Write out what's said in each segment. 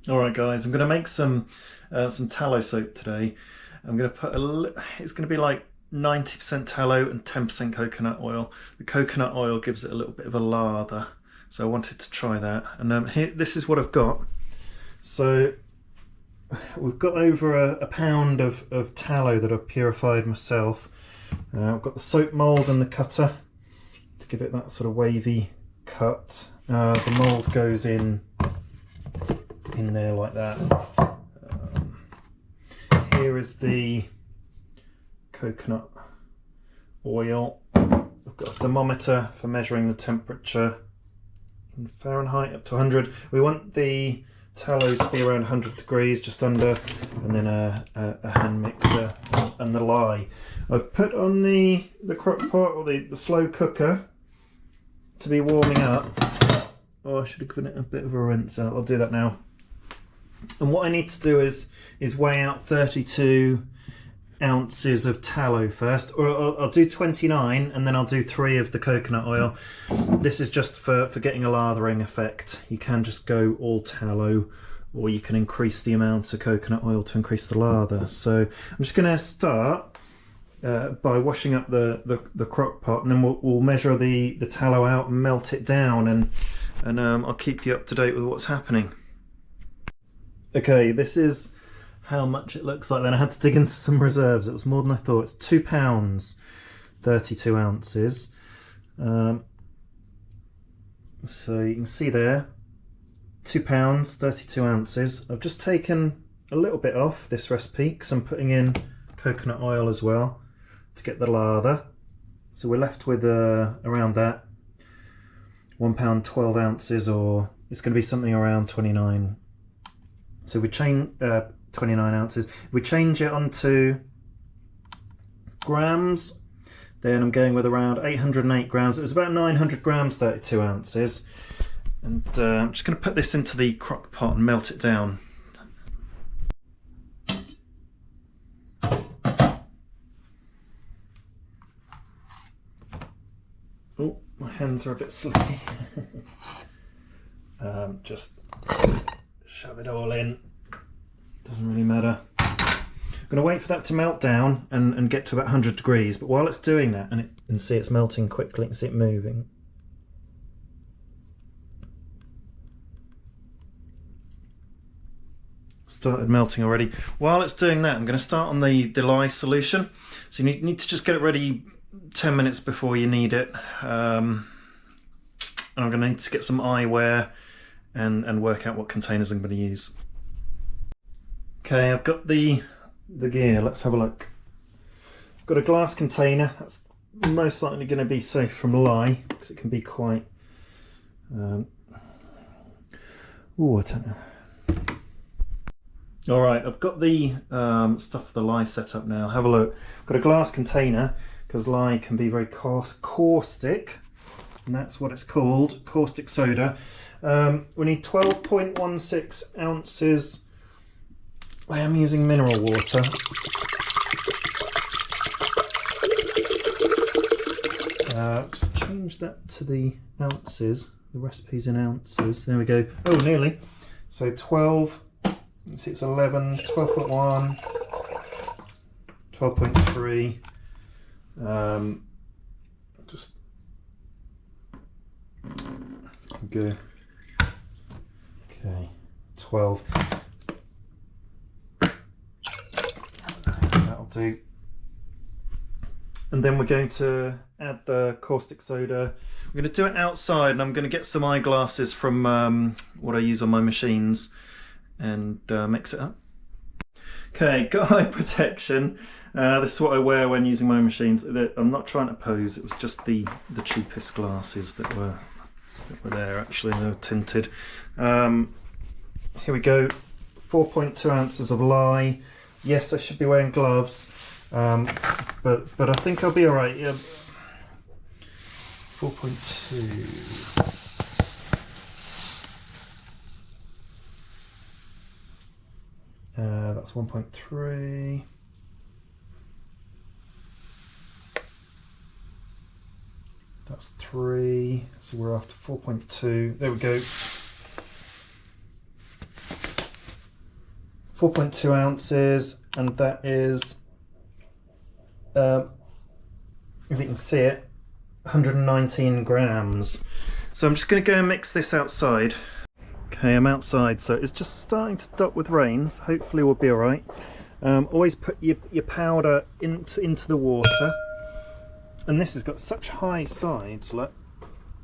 Alright guys, I'm going to make some tallow soap today. I'm going to put it's going to be like 90% tallow and 10% coconut oil. The coconut oil gives it a little bit of a lather, so I wanted to try that. And here, this is what I've got. So we've got over a pound of tallow that I've purified myself. I've got the soap mould and the cutter to give it that sort of wavy cut. The mould goes in there like that. Here is the coconut oil. I've got a thermometer for measuring the temperature in Fahrenheit up to 100. We want the tallow to be around 100 degrees, just under, and then a hand mixer and the lye. I've put on the crock pot or the slow cooker to be warming up. Oh, I should have given it a bit of a rinse out. I'll do that now. And what I need to do is weigh out 32 ounces of tallow first, or I'll do 29 and then I'll do 3 of the coconut oil. This is just for getting a lathering effect. You can just go all tallow, or you can increase the amount of coconut oil to increase the lather. So I'm just going to start by washing up the crock pot, and then we'll measure the tallow out and melt it down, and I'll keep you up to date with what's happening. Okay, this is how much it looks like then. I had to dig into some reserves. It was more than I thought. It's 2 pounds, 32 ounces. So you can see there, 2 pounds, 32 ounces. I've just taken a little bit off this recipe because I'm putting in coconut oil as well to get the lather. So we're left with around that, 1 pound, 12 ounces, or it's going to be something around 29. So we change 29 ounces. We change it onto grams. Then I'm going with around 808 grams. It was about 900 grams, 32 ounces. And I'm just going to put this into the crock pot and melt it down. Oh, my hands are a bit slippy. Just shove it all in. Doesn't really matter. I'm going to wait for that to melt down and get to about 100 degrees. But while it's doing that, and see it's melting quickly, you can see it moving. Started melting already. While it's doing that, I'm going to start on the lye solution. So you need to just get it ready 10 minutes before you need it. And I'm going to need to get some eyewear and work out what containers I'm going to use. Okay, I've got the gear. Let's have a look. I've got a glass container. That's most likely going to be safe from lye because it can be quite. I don't know. All right, I've got the stuff for the lye set up now. Have a look. I've got a glass container because lye can be very caustic, and that's what it's called, caustic soda. We need 12.16 ounces. I am using mineral water. Just change that to the ounces. The recipe's in ounces. There we go. Oh, nearly. So 12. Let's see, it's 11, 12.1, 12.3. Just go. Okay, 12. That'll do. And then we're going to add the caustic soda. I'm going to do it outside, and I'm going to get some eyeglasses from what I use on my machines and mix it up. Okay, got eye protection. This is what I wear when using my machines. I'm not trying to pose. It was just the cheapest glasses that were there. Actually, they were tinted. Here we go. 4.2 ounces of lye. Yes, I should be wearing gloves, but I think I'll be all right. Yeah. 4.2. That's 1.3. That's 3. So we're after 4.2. There we go. 4.2 ounces, and that is, if you can see it, 119 grams. So I'm just going to go and mix this outside. Okay, I'm outside, so it's just starting to stop with rain, so hopefully we'll be alright. Always put your powder into the water, and this has got such high sides, look,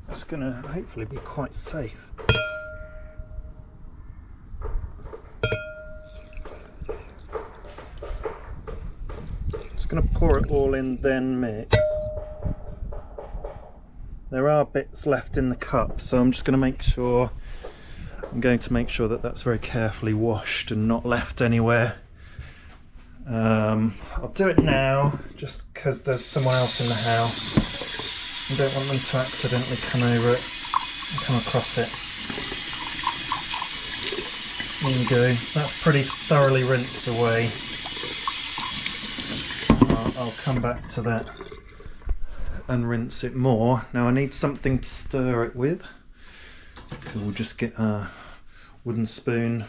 that's going to hopefully be quite safe. Just going to pour it all in, then mix. There are bits left in the cup, so I'm just going to make sure, that that's very carefully washed and not left anywhere. I'll do it now just because there's someone else in the house. I don't want them to accidentally come over it and come across it. There you go, so that's pretty thoroughly rinsed away. I'll come back to that and rinse it more. Now I need something to stir it with, so we'll just get a wooden spoon.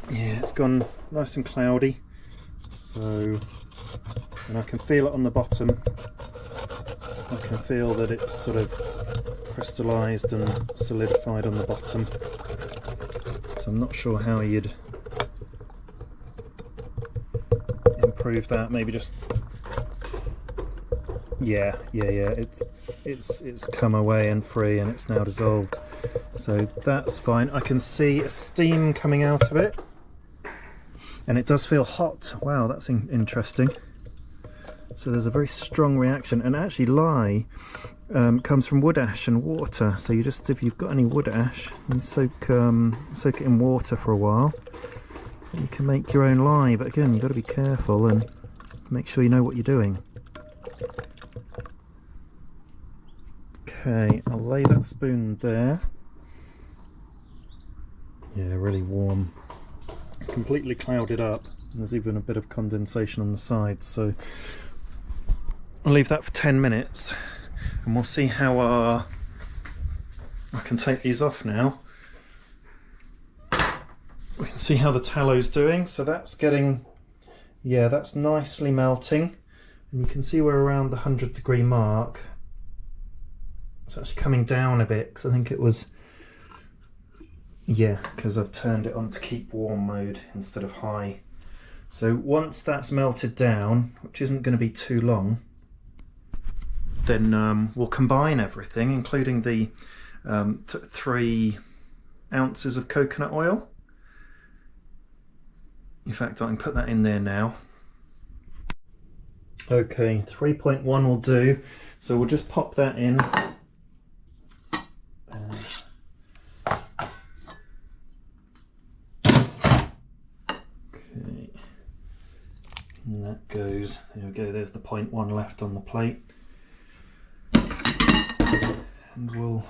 Yeah, it's gone nice and cloudy, so, and I can feel it on the bottom. I can feel that it's sort of crystallised and solidified on the bottom, so I'm not sure how you'd improve that. Maybe just, yeah, it's come away and free, and it's now dissolved, so that's fine. I can see a steam coming out of it, and it does feel hot. Wow, that's interesting. So there's a very strong reaction, and actually lye comes from wood ash and water, so you just, if you've got any wood ash, you soak it in water for a while, and you can make your own lye. But again, you've got to be careful and make sure you know what you're doing. Okay, I'll lay that spoon there. Yeah, really warm. It's completely clouded up, and there's even a bit of condensation on the sides, so I'll leave that for 10 minutes and we'll see how I can take these off now. We can see how the tallow's doing, so that's getting, yeah, that's nicely melting, and you can see we're around the 100-degree mark. It's actually coming down a bit, because I think it was, yeah, because I've turned it on to keep warm mode instead of high. So once that's melted down, which isn't going to be too long, then we'll combine everything, including the 3 ounces of coconut oil. In fact, I can put that in there now. Okay, 3.1 will do. So we'll just pop that in. Okay, and that goes. There we go. There's the 0.1 left on the plate. And we'll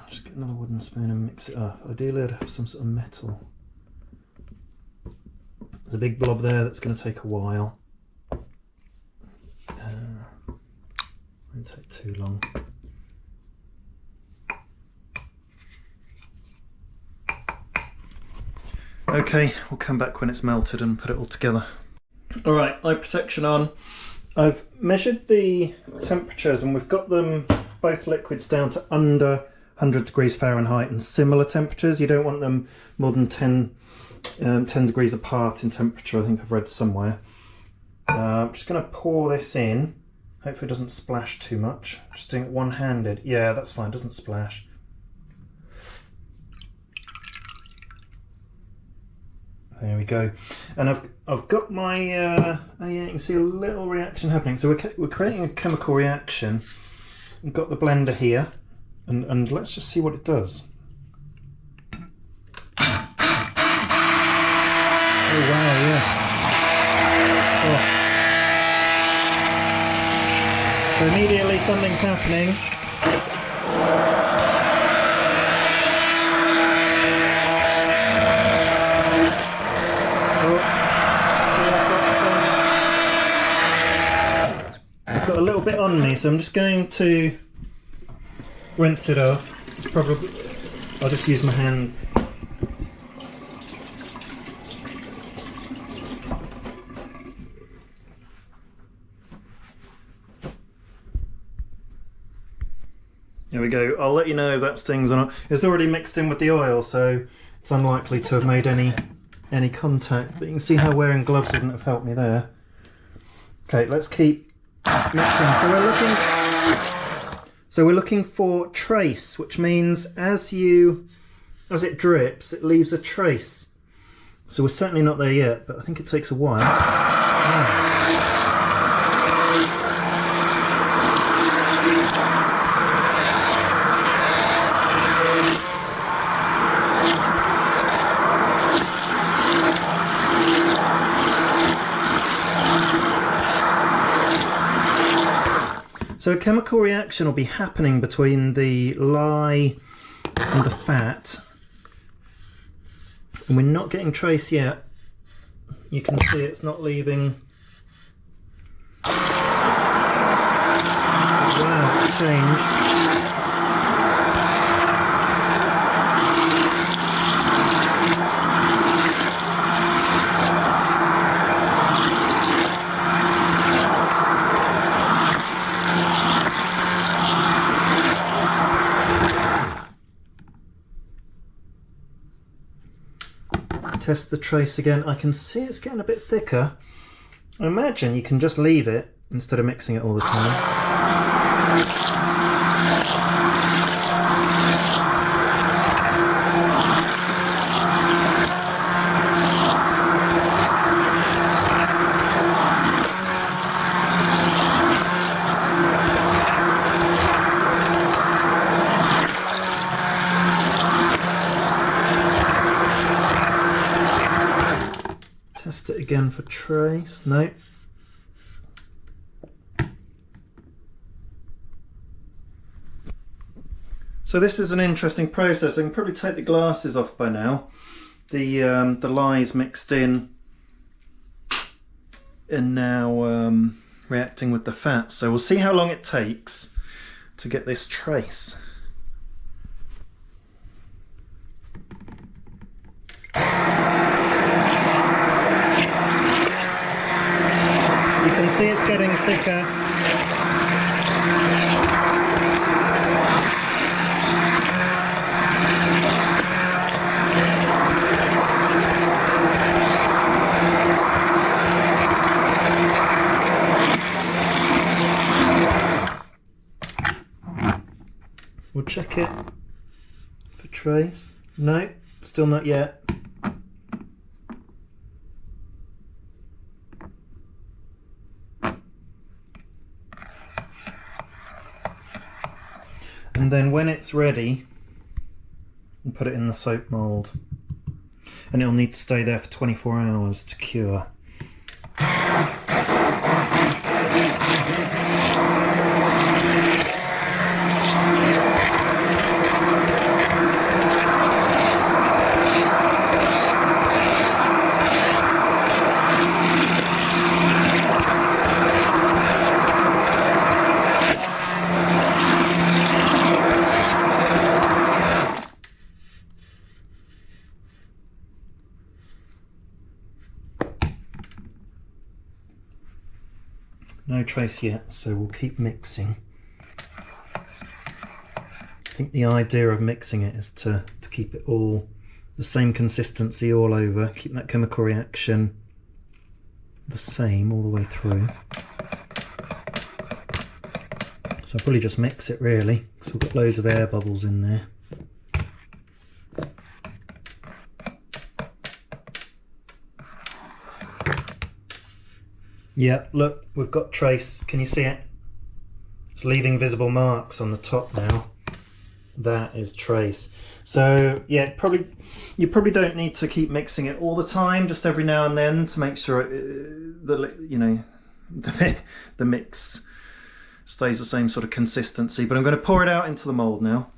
just get another wooden spoon and mix it up. Ideally I'd have some sort of metal. There's a big blob there that's going to take a while. Won't take too long. Okay, we'll come back when it's melted and put it all together. Alright, eye protection on. I've measured the temperatures, and we've got them, both liquids, down to under 100 degrees Fahrenheit and similar temperatures. You don't want them more than 10 degrees apart in temperature, I think I've read somewhere. I'm just going to pour this in. Hopefully it doesn't splash too much. Just doing it one-handed. Yeah, that's fine, it doesn't splash. There we go. And I've got my, oh yeah, you can see a little reaction happening. So we're creating a chemical reaction. We've got the blender here, and let's just see what it does. Oh wow, yeah. Oh. So immediately something's happening. Got a little bit on me, so I'm just going to rinse it off. It's probably, I'll just use my hand. There we go. I'll let you know if that stings or not. It's already mixed in with the oil, so it's unlikely to have made any contact. But you can see how wearing gloves wouldn't have helped me there. Okay, let's keep mixing. So we're looking for trace, which means as it drips, it leaves a trace. So we're certainly not there yet, but I think it takes a while. Yeah. So a chemical reaction will be happening between the lye and the fat, and we're not getting trace yet. You can see it's not leaving. Wow, it's changed. Test the trace again. I can see it's getting a bit thicker. I imagine you can just leave it instead of mixing it all the time. Test it again for trace. No. So this is an interesting process. I can probably take the glasses off by now. The lye's mixed in and now reacting with the fat. So we'll see how long it takes to get this trace. You can see it's getting thicker. We'll check it for trace. No, still not yet. And then when it's ready, we'll put it in the soap mould. And it'll need to stay there for 24 hours to cure. No trace yet, so we'll keep mixing. I think the idea of mixing it is to keep it all the same consistency all over, keep that chemical reaction the same all the way through. So I'll probably just mix it really, because we've got loads of air bubbles in there. Yeah, look, we've got trace. Can you see it? It's leaving visible marks on the top now. That is trace. So yeah, you probably don't need to keep mixing it all the time, just every now and then to make sure the mix stays the same sort of consistency. But I'm going to pour it out into the mould now.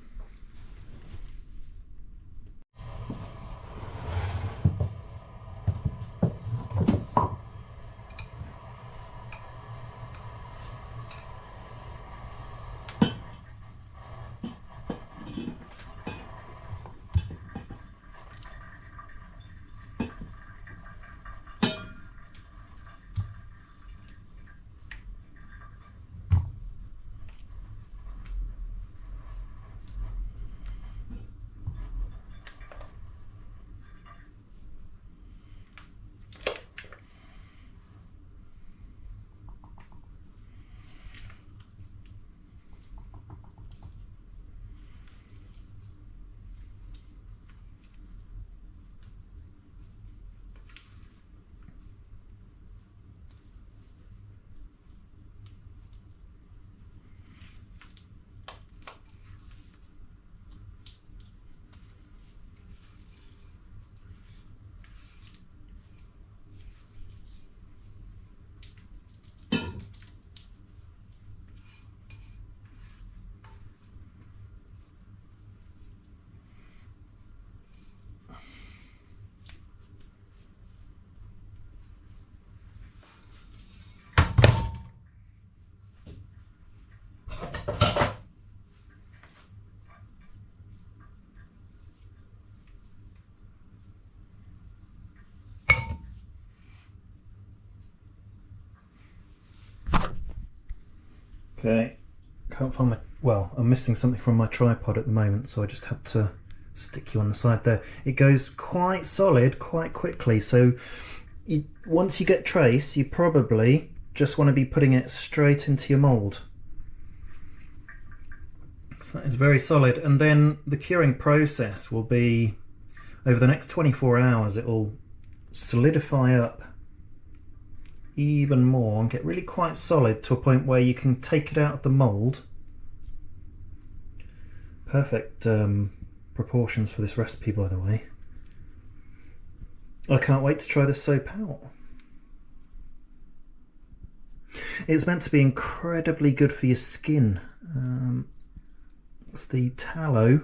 Okay, can't find my, well, I'm missing something from my tripod at the moment, so I just had to stick you on the side there. It goes quite solid quite quickly, so once you get trace, you probably just want to be putting it straight into your mould. So that is very solid, and then the curing process will be over the next 24 hours. It will solidify up even more and get really quite solid to a point where you can take it out of the mould. Perfect proportions for this recipe, by the way. I can't wait to try this soap out. It's meant to be incredibly good for your skin. It's the tallow.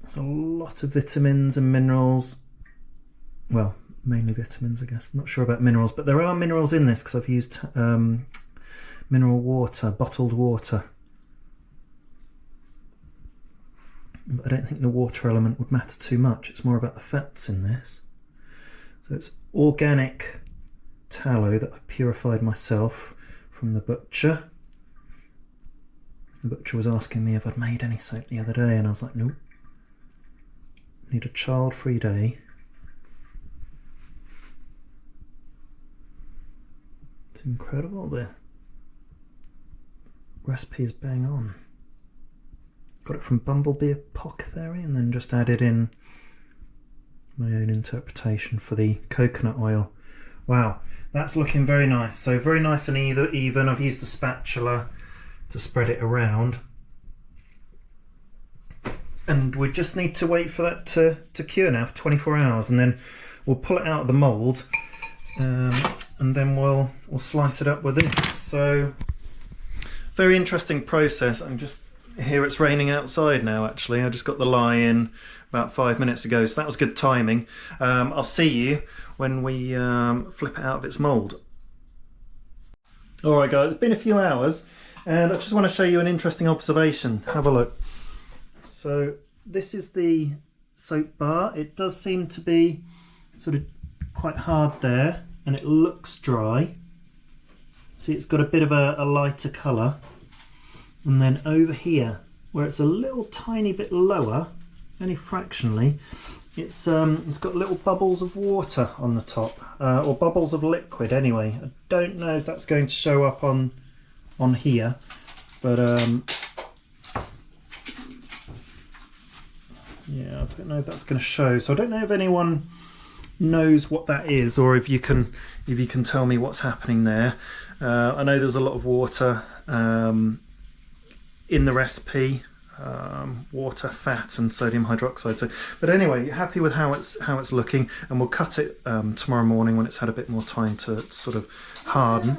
There's a lot of vitamins and minerals. Well, mainly vitamins, I guess. Not sure about minerals, but there are minerals in this because I've used mineral water, bottled water. But I don't think the water element would matter too much. It's more about the fats in this. So it's organic tallow that I purified myself from the butcher. The butcher was asking me if I'd made any soap the other day, and I was like, nope. Need a child-free day. It's incredible, the recipe is bang on. Got it from Bumblebee Apothecary and then just added in my own interpretation for the coconut oil. Wow, that's looking very nice. So very nice and even. I've used a spatula to spread it around. And we just need to wait for that to cure now for 24 hours, and then we'll pull it out of the mould, and then we'll slice it up with this. So very interesting process. I'm just here, it's raining outside now actually. I just got the lye in about 5 minutes ago, so that was good timing. I'll see you when we flip it out of its mould. Alright guys, it's been a few hours and I just want to show you an interesting observation. Have a look. So this is the soap bar. It does seem to be sort of quite hard there, and it looks dry. See, it's got a bit of a lighter colour. And then over here, where it's a little tiny bit lower, only fractionally, it's got little bubbles of water on the top, or bubbles of liquid anyway. I don't know if that's going to show up on here, but yeah, I don't know if that's going to show. So I don't know if anyone knows what that is, or if you can tell me what's happening there. I know there's a lot of water in the recipe, water, fat, and sodium hydroxide. So, but anyway, happy with how it's looking, and we'll cut it tomorrow morning when it's had a bit more time to sort of harden.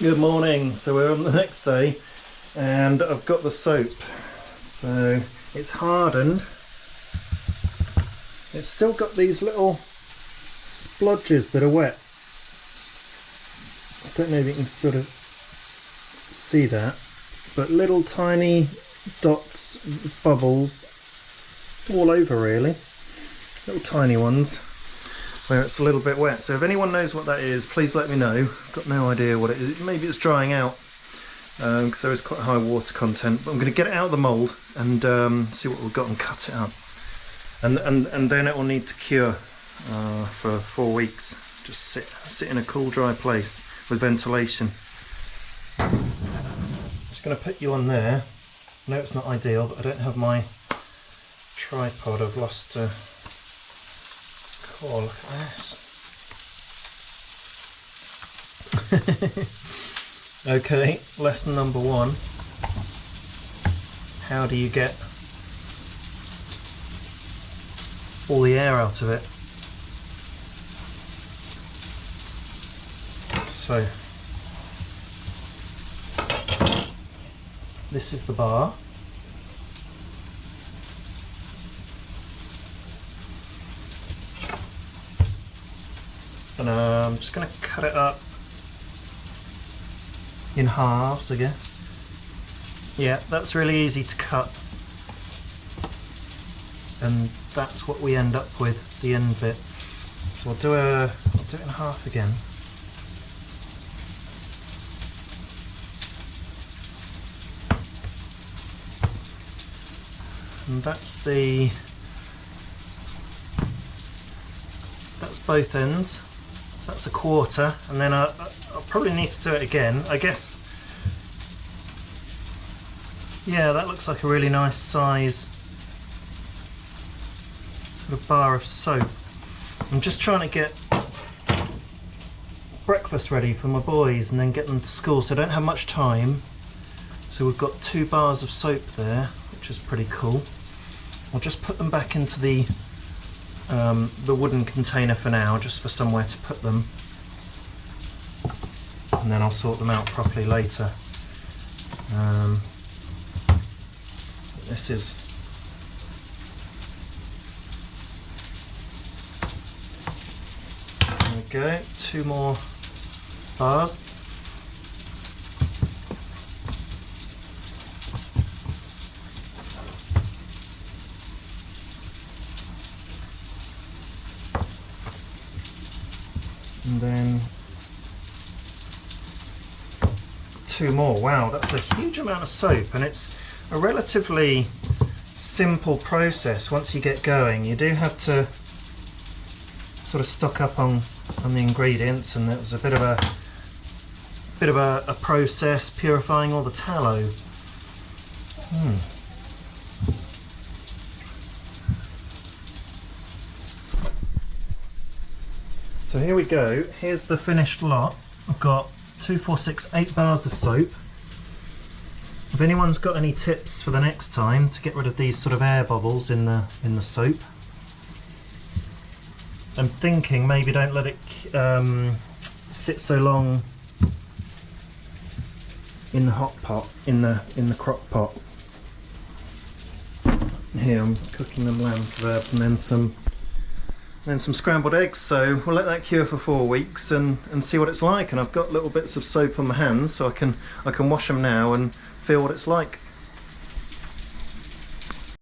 Good morning. So we're on the next day, and I've got the soap. So it's hardened. It's still got these little splodges that are wet. I don't know if you can sort of see that, but little tiny dots, bubbles all over really, little tiny ones where it's a little bit wet. So if anyone knows what that is, please let me know. I've got no idea what it is. Maybe it's drying out because there is quite high water content, but I'm going to get it out of the mould and see what we've got and cut it up, and then it will need to cure for 4 weeks. Just sit in a cool, dry place with ventilation. Just going to put you on there. I know it's not ideal, but I don't have my tripod. I've lost a cord. Look at this. Okay, lesson number 1. How do you get all the air out of it? So this is the bar. And I'm just going to cut it up in halves, I guess. Yeah, that's really easy to cut. And that's what we end up with, the end bit. So I'll do it in half again. And that's both ends. That's a quarter, and then I'll probably need to do it again. I guess, yeah, that looks like a really nice size sort of bar of soap. I'm just trying to get breakfast ready for my boys and then get them to school, so I don't have much time. So we've got 2 bars of soap there, which is pretty cool. I'll just put them back into the wooden container for now, just for somewhere to put them, and then I'll sort them out properly later. This is there we go, 2 more bars. And then 2 more. Wow, that's a huge amount of soap, and it's a relatively simple process process. Once you get going, you do have to sort of stock up on the ingredients, and it was a bit of a process purifying all the tallow. So here we go. Here's the finished lot. I've got 2, 4, 6, 8 bars of soap. If anyone's got any tips for the next time to get rid of these sort of air bubbles in the soap, I'm thinking maybe don't let it sit so long in the hot pot, in the crock pot. Here I'm cooking them lamb kebabs and then some scrambled eggs, so we'll let that cure for 4 weeks and see what it's like. And I've got little bits of soap on my hands, so I can wash them now and feel what it's like.